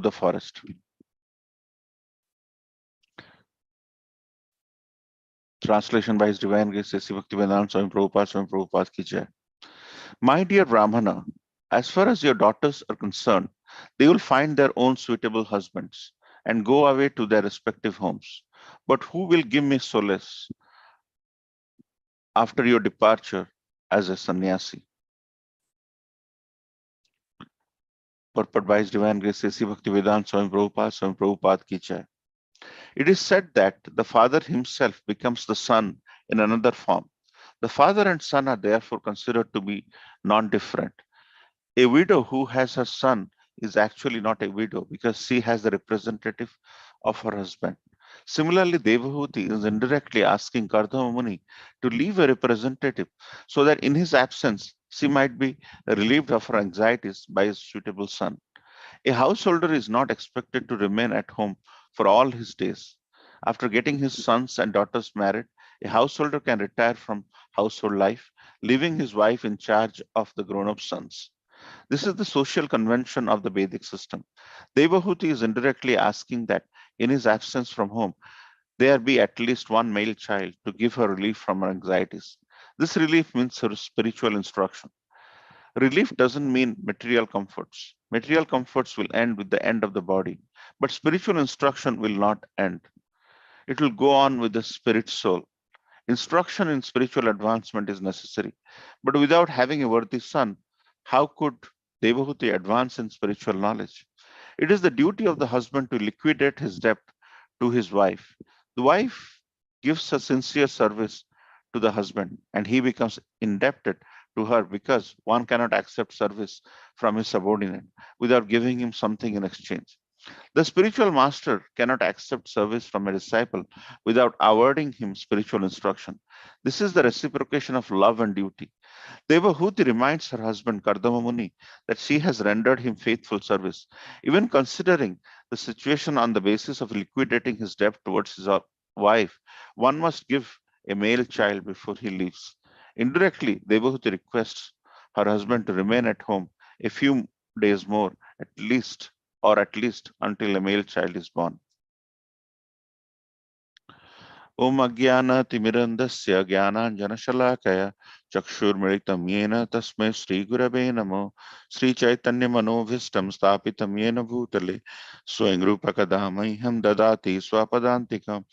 the forest. Translation by His Divine Grace, Sri Bhaktivedanta Swami Prabhupada ki jai. My dear Brahmana, as far as your daughters are concerned, they will find their own suitable husbands and go away to their respective homes. But who will give me solace after your departure as a sannyasi? Purport by His Divine Grace, Sri Bhaktivedanta Swami Prabhupada ki jai. It is said that the father himself becomes the son in another form. The father and son are therefore considered to be non-different. A widow who has her son is actually not a widow because she has the representative of her husband. Similarly, Devahuti is indirectly asking Kardama Muni to leave a representative so that in his absence, she might be relieved of her anxieties by his suitable son. A householder is not expected to remain at home for all his days. After getting his sons and daughters married, a householder can retire from household life, leaving his wife in charge of the grown-up sons. This is the social convention of the Vedic system. Devahuti is indirectly asking that in his absence from home, there be at least one male child to give her relief from her anxieties. This relief means her spiritual instruction. Relief doesn't mean material comforts. Material comforts will end with the end of the body, but spiritual instruction will not end. It will go on with the spirit soul. Instruction in spiritual advancement is necessary, but without having a worthy son, how could Devahuti advance in spiritual knowledge? It is the duty of the husband to liquidate his debt to his wife. The wife gives a sincere service to the husband, and he becomes indebted to her because one cannot accept service from his subordinate without giving him something in exchange. The spiritual master cannot accept service from a disciple without awarding him spiritual instruction. This is the reciprocation of love and duty. Devahuti reminds her husband Kardama Muni that she has rendered him faithful service. Even considering the situation on the basis of liquidating his debt towards his wife, one must give a male child before he leaves. Indirectly, Devahuti requests her husband to remain at home a few days more, at least until a male child is born. Om Agyana Timirandasya Gyananjana Shalakaya Chakshurmilitam Yena Tasmai Sri Gurave Namo Sri Chaitanya Manovishtam Stapitam Yena Bhutale Swayam Rupa Kadamaiham Dadati Swapadantikam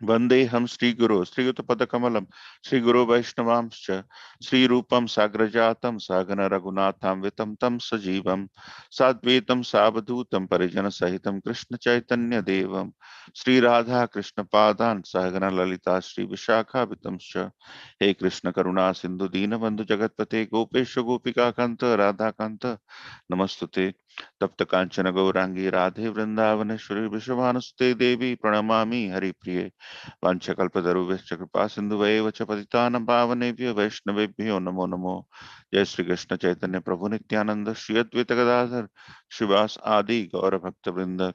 Vandeham Sri Guru Sri Utapadakammalam Sri Guru Vaishnavamscha Sri Rupam Sagrajatam Sagana Raghunatham Vitam Tam Sajivam Sadvetam Sabadhutam Parijana Sahitam Krishna Chaitanya Devam Sri Radha Krishna Padan Sagana Lalita Sri Vishakha Vitamscha He Krishna Karuna Sindhu Dina Bandhu Jagatpate Gopesha Gopika Kanta Radha Kanta Namastute Tapta Kanchana Gaurangi Radhe Vrindavaneshwari Vishwanaste Devi Pranamami Hari Priye Vanchakalpataruvyascha Kripa Sindhuvaiva cha Patitanam Pavanebhyo Vaishnavebhyo Namo Namo Jai Shri Krishna Chaitanya Prabhu Nityananda Shri Advaita Gadadhar Shivas Adi Gaura Bhakta Vrinda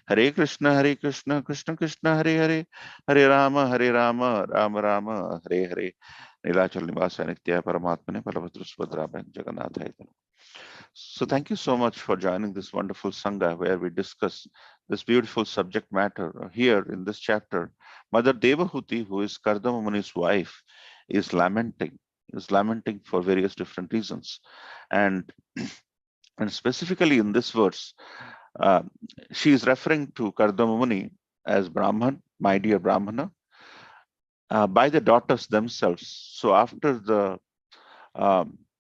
Hare Krishna Krishna Krishna Hare Hare Hare Rama Rama Rama Hare Hare Nilachal Nivasa Nitya Paramatmane Palabhadra Subhadra Jagannath. So thank you so much for joining this wonderful Sangha where we discuss this beautiful subject matter. Here in this chapter, Mother Devahuti, who is Kardama Muni's wife, is lamenting for various different reasons. And, and specifically in this verse, she is referring to Kardama Muni as Brahman, my dear Brahmana, by the daughters themselves. So after the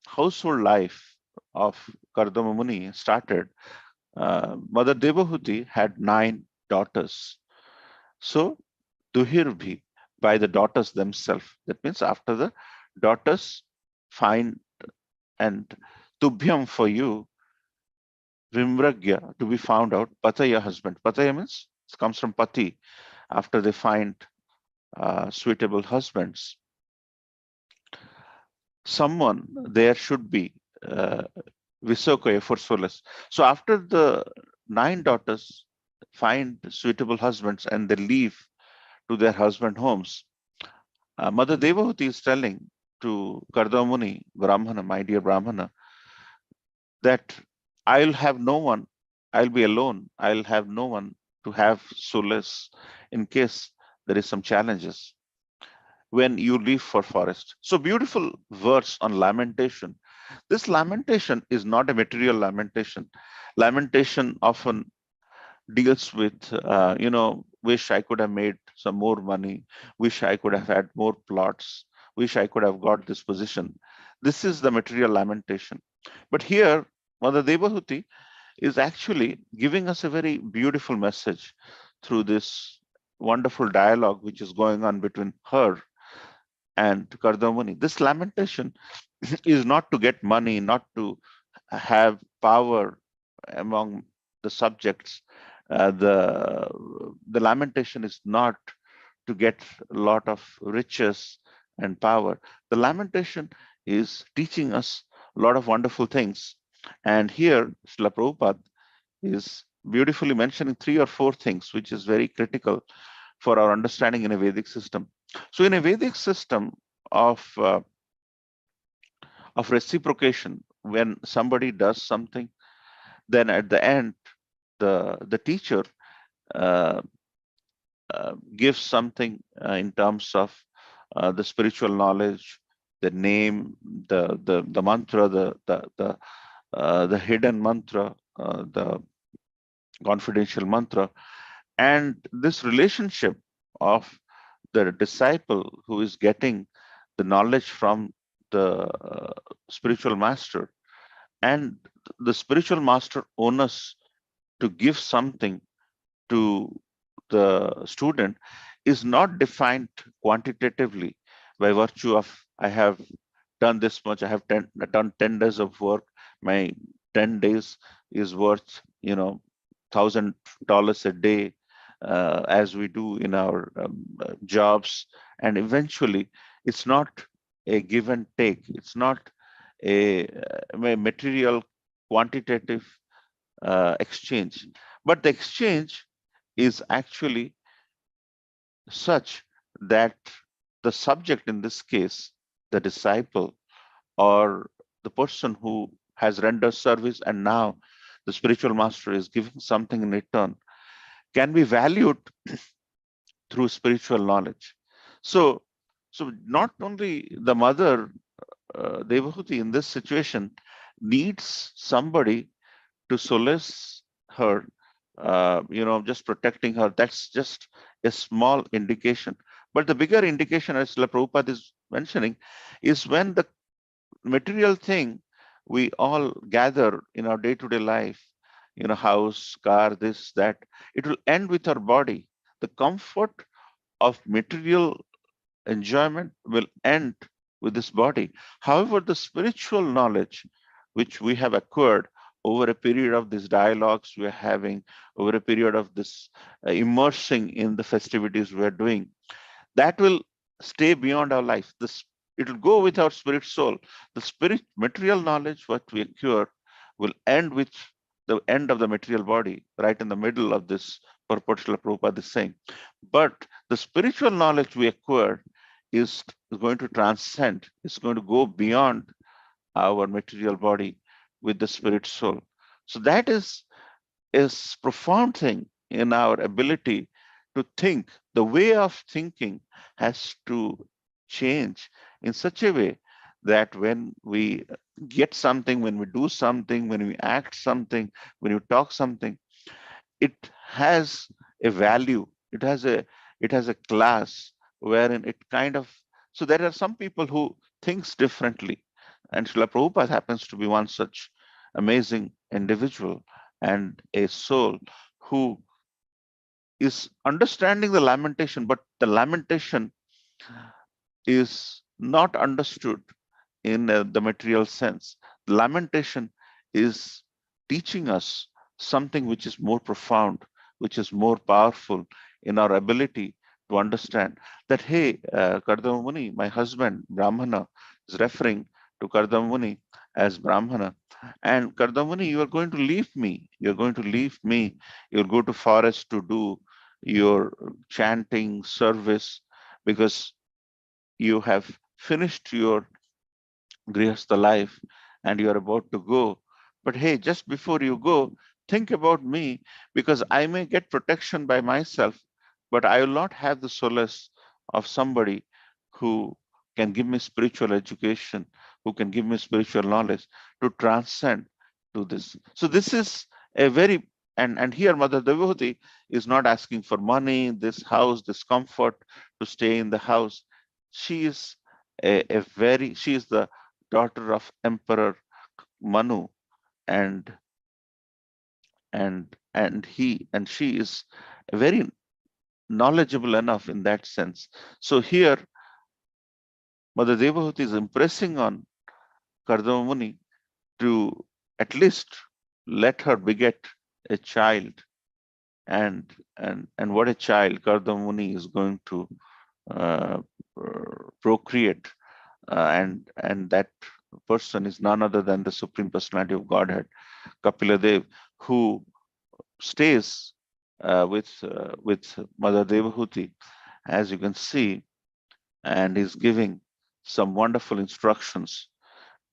household life of Kardama Muni started, Mother Devahuti had 9 daughters. So Duhirbhi, by the daughters themselves. That means after the daughters find, and Tubhyam for you, Vimragya, to be found out, Pataya husband. Pataya means it comes from Pati. After they find suitable husbands, someone there should be Visokaya for solace. So after the 9 daughters find suitable husbands and they leave to their husband homes, Mother Devahuti is telling to Kardama Muni, Brahmana, my dear Brahmana, that I'll have no one I'll be alone. I'll have no one to have solace in case there is some challenges when you leave for forest. So beautiful words on lamentation. This lamentation is not a material lamentation. Lamentation often deals with, wish I could have made some more money, wish I could have had more plots, wish I could have got this position. This is the material lamentation. But here, Mother Devahuti is actually giving us a very beautiful message through this wonderful dialogue which is going on between her and Kardamuni. This lamentation is not to get money, not to have power among the subjects. The lamentation is not to get a lot of riches and power. The lamentation is teaching us a lot of wonderful things. And here, Srila Prabhupada is beautifully mentioning 3 or 4 things, which is very critical for our understanding in a Vedic system. So, in a Vedic system of reciprocation, when somebody does something, then at the end, the teacher uh, gives something in terms of the spiritual knowledge, the name, the mantra, the hidden mantra, the confidential mantra, and this relationship of the disciple who is getting the knowledge from the spiritual master, and the spiritual master onus to give something to the student is not defined quantitatively by virtue of I have done this much, I have done 10 days of work, my 10 days is worth, $1,000 a day, as we do in our jobs. And eventually, it's not a give and take, it's not a material quantitative exchange, but the exchange is actually such that the subject, in this case, the disciple or the person who has rendered service and now the spiritual master is giving something in return, can be valued through spiritual knowledge. So, so not only the mother, Devahuti, in this situation needs somebody to solace her, just protecting her. That's just a small indication. But the bigger indication, as La Prabhupada is mentioning, is when the material thing we all gather in our day-to-day life, house, car, this, that, it will end with our body. The comfort of material enjoyment will end with this body. However, the spiritual knowledge which we have acquired over a period of these dialogues we are having, over a period of this immersing in the festivities we are doing, that will stay beyond our life. This, it will go with our spirit soul. The spirit material knowledge what we acquire will end with the end of the material body, right in the middle of this purport Srila Prabhupada is saying. But the spiritual knowledge we acquire is going to transcend, it's going to go beyond our material body with the spirit soul. So that is profound thing in our ability to think. The way of thinking has to change in such a way that when we get something, when we do something, when we act something, when you talk something, it has a value, it has a class wherein it kind of, so there are some people who thinks differently, and Srila Prabhupada happens to be one such amazing individual and a soul who is understanding the lamentation, but the lamentation is not understood in the material sense. Lamentation is teaching us something which is more profound, which is more powerful in our ability to understand that, hey, Kardama Muni, my husband, Brahmana, is referring to Kardama Muni as Brahmana. And Kardama Muni, you are going to leave me. You're going to leave me. You'll go to forest to do your chanting service because you have finished your grihastha life and you're about to go. But hey, just before you go, think about me, because I may get protection by myself, but I will not have the solace of somebody who can give me spiritual education, who can give me spiritual knowledge to transcend to this. So this is a very, and here Mother Devotee is not asking for money, this house, this comfort to stay in the house. She is she is the daughter of Emperor Manu, and and she is very knowledgeable enough in that sense. So here Mother Devahut is impressing on Kardama Muni to at least let her beget a child, and what a child Kardama Muni is going to uh, procreate, and that person is none other than the Supreme Personality of Godhead, Kapila Dev, who stays with Mother Devahuti, as you can see, and is giving some wonderful instructions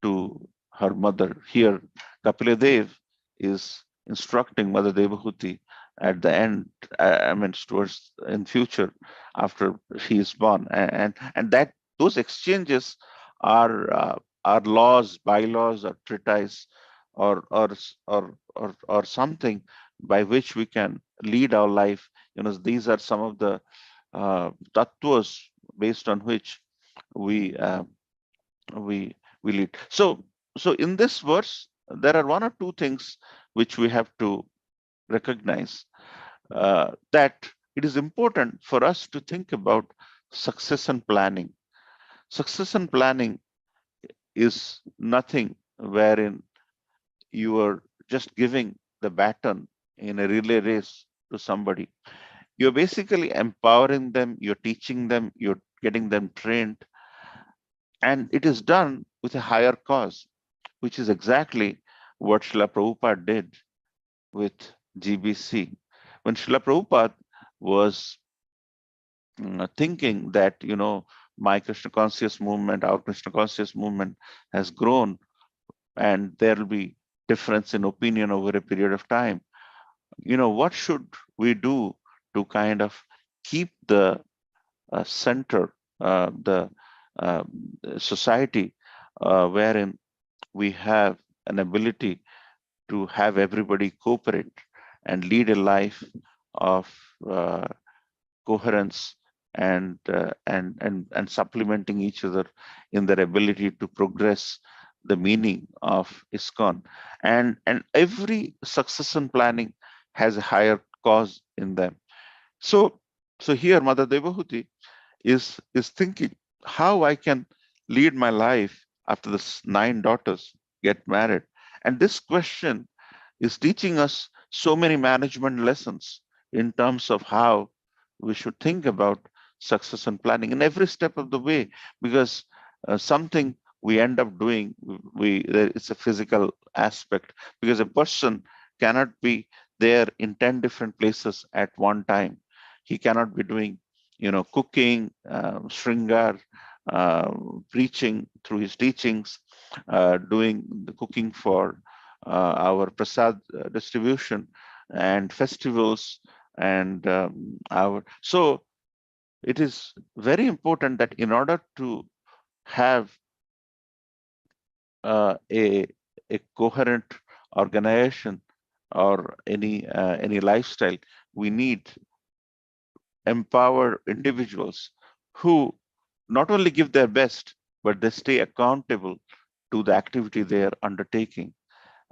to her mother. Here, Kapila Dev is instructing Mother Devahuti at the end, I mean, towards in future after she is born, and that those exchanges are laws, bylaws, or treatise, or something by which we can lead our life. These are some of the tattvas based on which we uh, we we lead. So in this verse, there are one or two things which we have to recognize, that it is important for us to think about succession planning. Succession planning is nothing wherein you are just giving the baton in a relay race to somebody. You're basically empowering them, you're teaching them, you're getting them trained, and it is done with a higher cause, which is exactly what Srila Prabhupada did with GBC. When Srila Prabhupada was thinking that, my Krishna conscious movement, our Krishna conscious movement has grown, and there will be difference in opinion over a period of time. What should we do to kind of keep the center, the uh, society, wherein we have an ability to have everybody cooperate and lead a life of uh, coherence, and supplementing each other in their ability to progress the meaning of ISKCON. And every succession planning has a higher cause in them. So here Mother Devahuti is thinking how I can lead my life after the 9 daughters get married. And this question is teaching us so many management lessons in terms of how we should think about succession planning in every step of the way, because something we end up doing, it's a physical aspect, because a person cannot be there in 10 different places at one time. He cannot be doing, cooking, shringar, preaching through his teachings, doing the cooking for our prasad distribution and festivals, and our so it is very important that in order to have a coherent organization or any lifestyle, we need empowered individuals who not only give their best, but they stay accountable to the activity they are undertaking.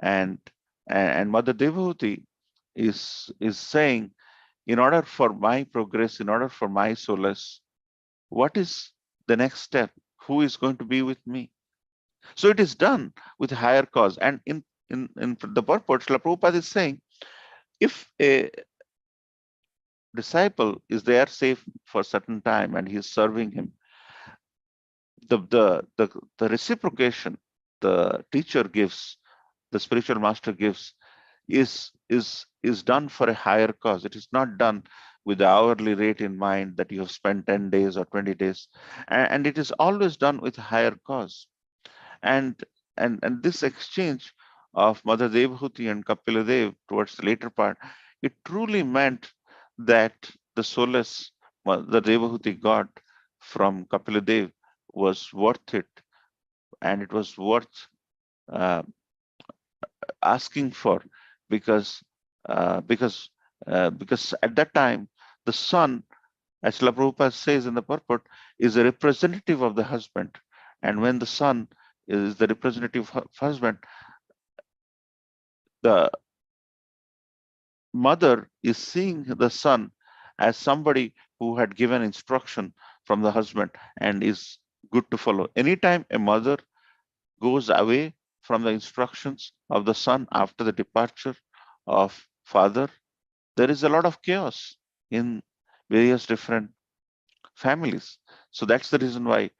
And and Mother Devahuti is saying, in order for my progress, in order for my solace, what is the next step? Who is going to be with me? So it is done with a higher cause. And in the purport, Srila Prabhupada is saying, if a disciple is there safe for a certain time and he is serving him, the reciprocation the teacher gives, the spiritual master gives, is done for a higher cause. It is not done with the hourly rate in mind that you have spent 10 days or 20 days, and it is always done with a higher cause. And this exchange of Mother Devhuti and Kapiladev towards the later part, it truly meant that the solace Mother Devhuti got from Kapiladev was worth it, and it was worth uh, asking for, because uh, because because at that time the son, as Srila Prabhupada says in the purport, is a representative of the husband, and when the son is the representative of husband, the mother is seeing the son as somebody who had given instruction from the husband and is good to follow. Anytime a mother goes away from the instructions of the son after the departure of father, there is a lot of chaos in various different families. So that's the reason why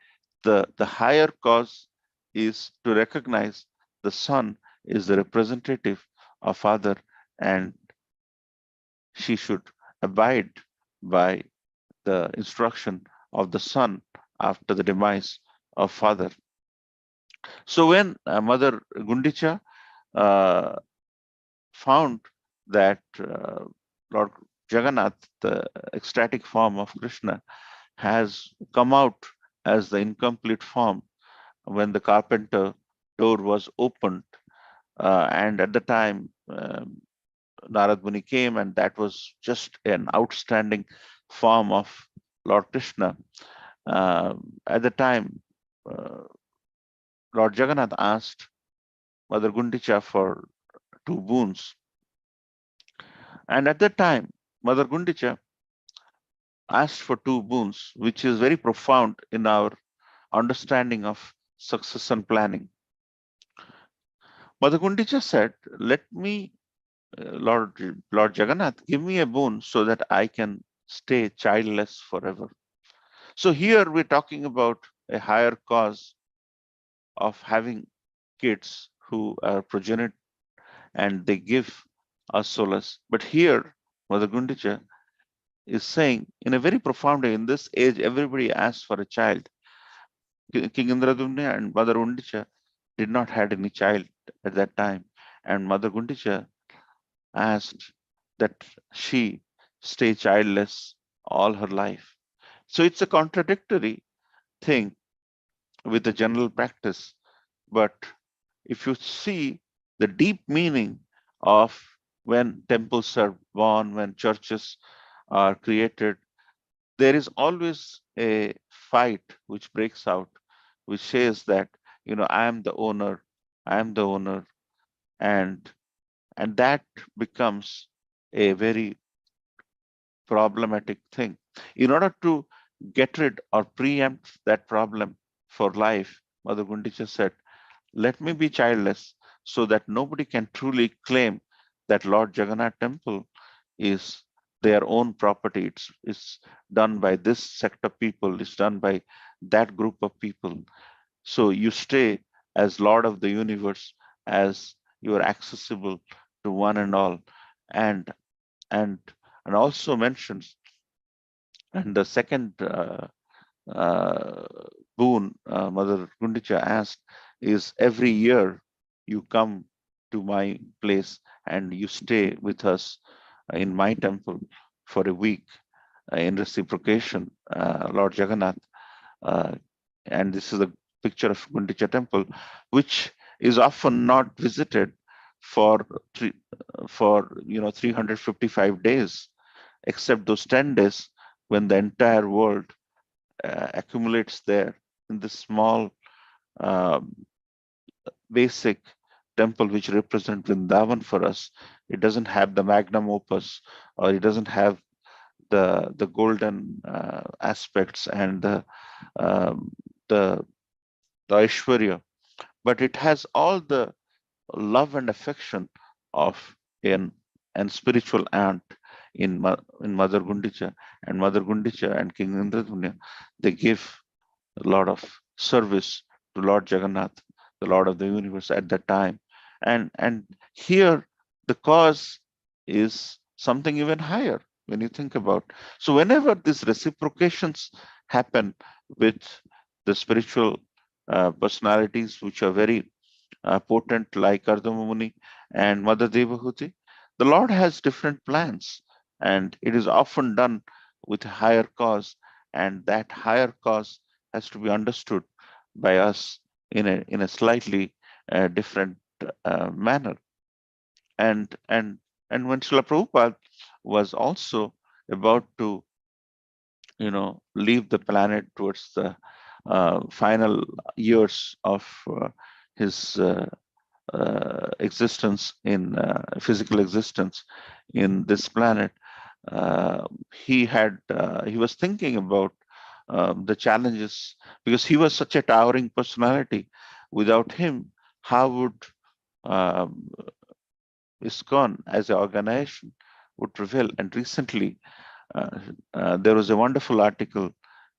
the higher cause is to recognize the son is the representative of father, and she should abide by the instruction of the son after the demise of father. So when Mother Gundicha uh, found that Lord Jagannath, the ecstatic form of Krishna, has come out as the incomplete form when the carpenter door was opened, and at the time Narad Muni came, and that was just an outstanding form of Lord Krishna. At the time, uh, Lord Jagannath asked Mother Gundicha for two boons, and at that time, Mother Gundicha asked for two boons, which is very profound in our understanding of success and planning. Mother Gundicha said, "Let me, Lord Jagannath, give me a boon so that I can stay childless forever." So here we're talking about a higher cause of having kids who are progenitor and they give us solace. But here, Mother Gundicha is saying in a very profound way, in this age, everybody asks for a child. King Indradumne and Mother Gundicha did not had any child at that time. And Mother Gundicha asked that she stay childless all her life. So it's a contradictory thing with the general practice. But if you see the deep meaning of when temples are born, when churches are created, there is always a fight which breaks out, which says that, I am the owner, I am the owner, and that becomes a very problematic thing. In order to get rid or preempt that problem for life, Mother Gundicha said, "Let me be childless so that nobody can truly claim that Lord Jagannath temple is their own property. It's done by this sect of people, it's done by that group of people. So you stay as Lord of the universe, as you are accessible to one and all." And and and also mentions, and the second uh, boon Mother Gundicha asked is, every year you come to my place and you stay with us in my temple for a week in reciprocation, Lord Jagannath. Uh, and this is a picture of Gundicha temple, which is often not visited for three, for 355 days, except those 10 days when the entire world accumulates there in this small um, basic temple which represent Vrindavan for us. It doesn't have the magnum opus, or it doesn't have the golden aspects and um, the the Aishwarya, but it has all the love and affection of an and spiritual aunt in Mother Gundicha. And Mother Gundicha and King Indradumya, they give a lot of service to Lord Jagannath, the Lord of the universe at that time. And here the cause is something even higher when you think about. So whenever these reciprocations happen with the spiritual personalities which are very potent like Kardama Muni and Mother Devahuti. The Lord has different plans, and it is often done with a higher cause, and that higher cause has to be understood by us in a slightly different manner. And when Srila Prabhupada was also about to leave the planet towards the final years of his existence in physical existence in this planet, uh, he was thinking about the challenges, because he was such a towering personality. Without him, how would um, ISKCON as an organization would prevail? And recently, uh, there was a wonderful article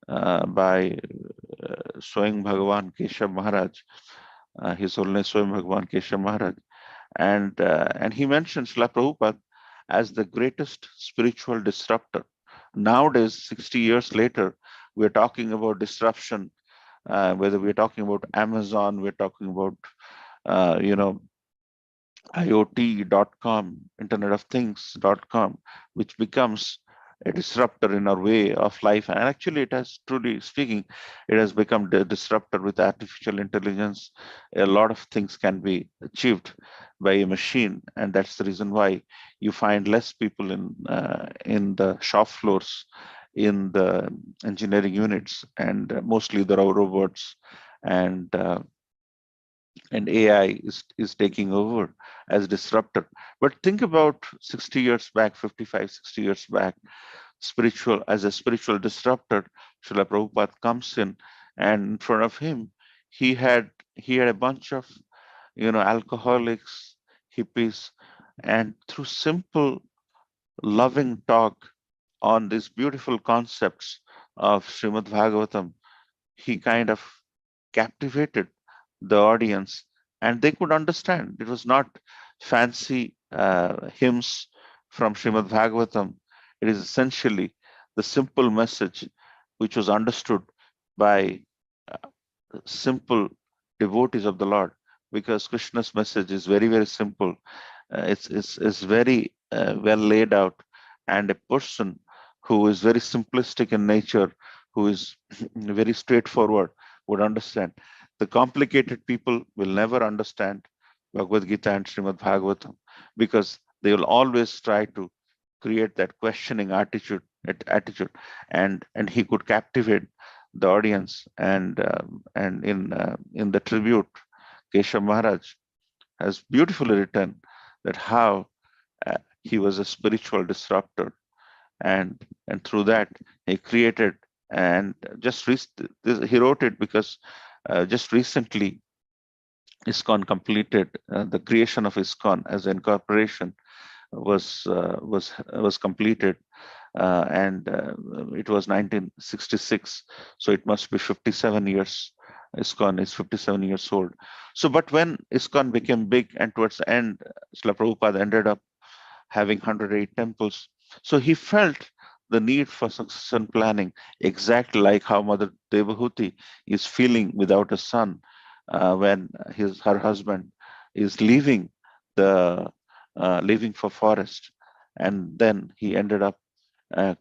by Swayam Bhagavan Keshav Maharaj, His Holiness Swayam Bhagavan Keshav Maharaj, and he mentions Srila Prabhupada as the greatest spiritual disruptor. Nowadays, 60 years later, we're talking about disruption, whether we're talking about Amazon, we're talking about, you know, IoT.com, Internet of Things.com, which becomes a disruptor in our way of life. And actually, it has, truly speaking, it has become the disruptor with artificial intelligence. A lot of things can be achieved by a machine, and that's the reason why you find less people in the shop floors, in the engineering units, and mostly there are robots and AI is taking over as disruptor. But think about 60 years back, 55, 60 years back, as a spiritual disruptor, Srila Prabhupada comes in, and in front of him, he had a bunch of alcoholics, hippies, and through simple, loving talk on these beautiful concepts of Srimad Bhagavatam, he kind of captivated the audience, and they could understand. It was not fancy hymns from Srimad Bhagavatam. It is essentially the simple message which was understood by uh, simple devotees of the Lord, because Krishna's message is very, very simple. It's very well laid out, and a person who is very simplistic in nature, who is very straightforward, would understand. The complicated people will never understand Bhagavad Gita and Srimad Bhagavatam, because they will always try to create that questioning attitude, and he could captivate the audience. And in the tribute, Keshav Maharaj has beautifully written that how he was a spiritual disruptor, and through that he created. And he wrote it because just recently ISKCON completed the creation of ISKCON as an incorporation was completed, and it was 1966, so it must be 57 years. ISKCON is 57 years old. So, but when ISKCON became big, and towards the end, Srila Prabhupada ended up having 108 temples. So he felt the need for succession planning, exactly like how Mother Devahuti is feeling without a son when her husband is the leaving for forest, and then he ended up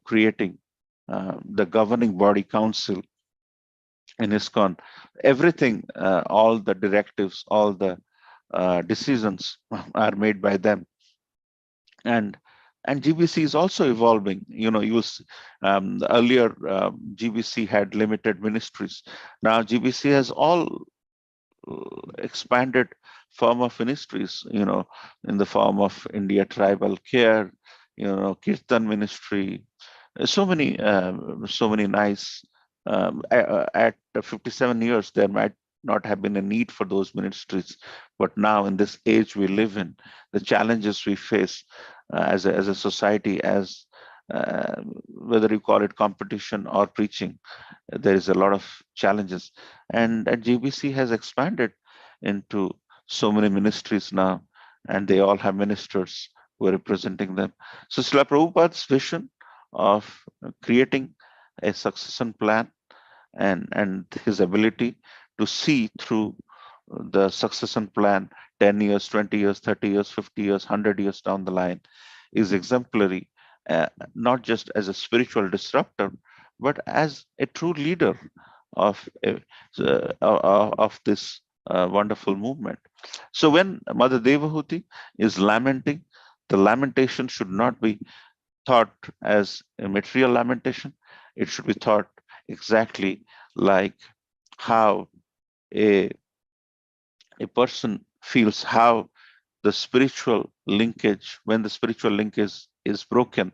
creating the governing body council in ISKCON. Everything, all the directives, all the decisions are made by them. And GBC is also evolving. Earlier GBC had limited ministries. Now GBC has all expanded form of ministries, in the form of India Tribal Care, Kirtan Ministry, so many nice. At 57 years, there might not have been a need for those ministries, but now in this age we live in, the challenges we face as a society, as whether you call it competition or preaching, there is a lot of challenges, and GBC has expanded into so many ministries now, and they all have ministers who are representing them. So Srila Prabhupada's vision of creating a succession plan, and his ability to see through the succession plan 10 years, 20 years, 30 years, 50 years, 100 years down the line is exemplary, not just as a spiritual disruptor, but as a true leader of of this wonderful movement. So when Mother Devahuti is lamenting, the lamentation should not be thought as a material lamentation. It should be thought exactly like how a person feels, how the spiritual linkage, when the spiritual link is broken,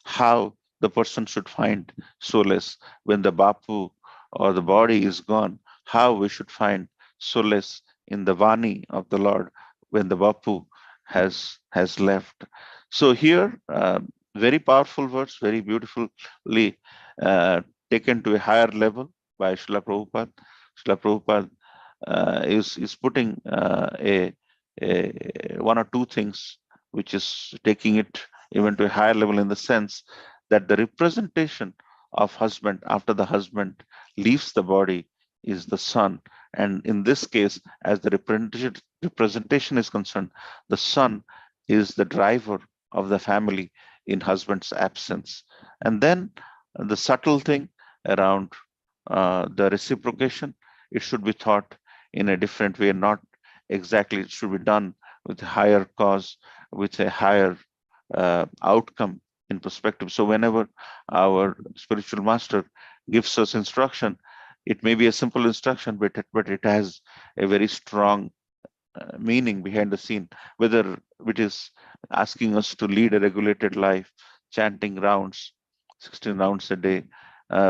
how the person should find solace when the Bapu or the body is gone, how we should find solace in the Vani of the Lord when the Bapu has left. So here, very powerful words, very beautifully uh, taken to a higher level by Srila Prabhupada. Srila Prabhupada is putting one or two things which is taking it even to a higher level, in the sense that the representation of husband after the husband leaves the body is the son. And in this case, as the representation is concerned, the son is the driver of the family in husband's absence. And then the subtle thing around the reciprocation, it should be thought in a different way, not exactly, it should be done with a higher cause, with a higher outcome in perspective. So whenever our spiritual master gives us instruction, it may be a simple instruction, but it has a very strong meaning behind the scene, whether it is asking us to lead a regulated life, chanting rounds, 16 rounds a day,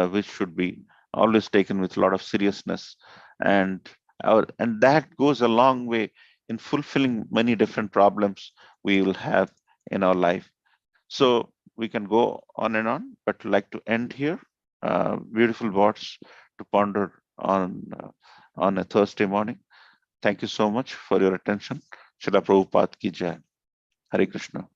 which should be always taken with a lot of seriousness. And and that goes a long way in fulfilling many different problems we will have in our life. So we can go on, but like to end here. Beautiful words to ponder on a Thursday morning. Thank you so much for your attention. Srila Prabhupada ki jai. Hare Krishna.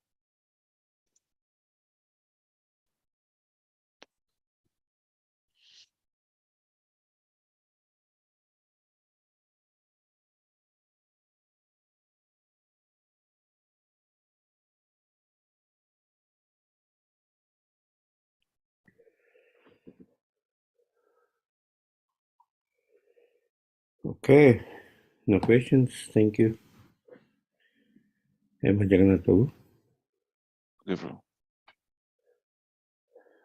Okay, no questions. Thank you. Hema Jagannath Prabhu.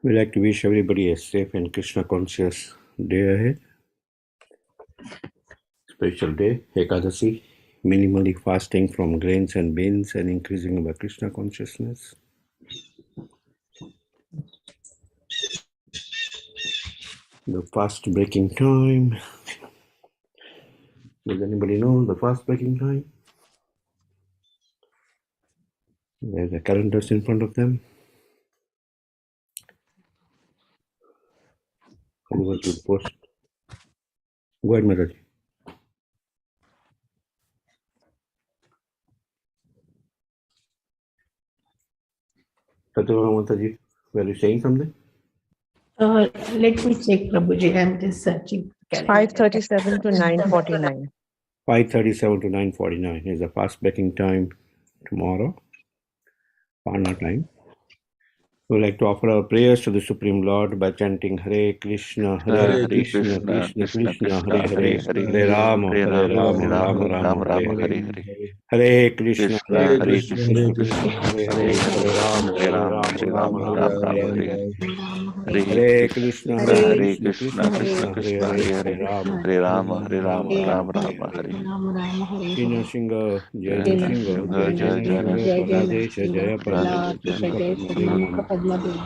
We'd like to wish everybody a safe and Krishna conscious day ahead. Special day, Ekadasi, minimally fasting from grains and beans and increasing our Krishna consciousness. The fast breaking time. Does anybody know the fast breaking time? There's the calendars in front of them. Otherwise, we'll post. Go ahead, Mataji. Satyavama Mataji, were you saying something? Let me check, Prabhuji. I'm just searching. 5:37 to 9:49. 5:37 to 9:49 is the fast breaking time tomorrow, Pana time. We would like to offer our prayers to the Supreme Lord by chanting Hare Krishna, Hare Krishna, Krishna Krishna, Hare Hare, Hare Rama, Hare Rama, Rama Rama, Hare Hare. Hare Krishna, Hare Krishna, Krishna Krishna, Hare Hare, Hare Rama, Hare Rama, Rama Rama, Hare Hare. Hare Krishna, Hare Krishna, Krishna Krishna, Hare Hare, Hare Rama, Rama Rama, Hare Hare. Jai Singha, Jai Singha, Jai Singha, Praladesha, Jaya Padma, Shanka Padma Devi.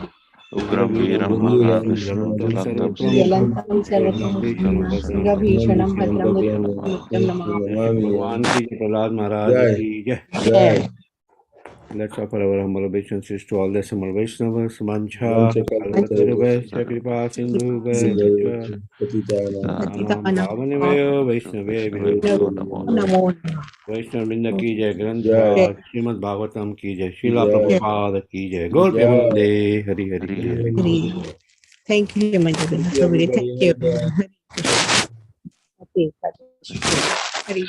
Ugram Veeram Maha Vishnu Jalantam Sarvatam Bhishanam Bhadram Nityam Bhagwan ki Jai, Prahlad Maharaj ki Jai. Jai. Let's offer our humble obeisances to all the Samal Vaishnavas, Mancha, Kalpatarubhasya, Kripa Sindhu, Pavanavaya, Vaishnavaya, Namo Vaishnav Vrinda ki Jai, Granth Srimad Bhagavatam ki Jai, Srila Prabhupada ki Jai, Gaur Premanande, Hari Hari Hari. Hari. Thank you, Hema Jagannath Pr. Thank you. Happy Ekadashi. Hari.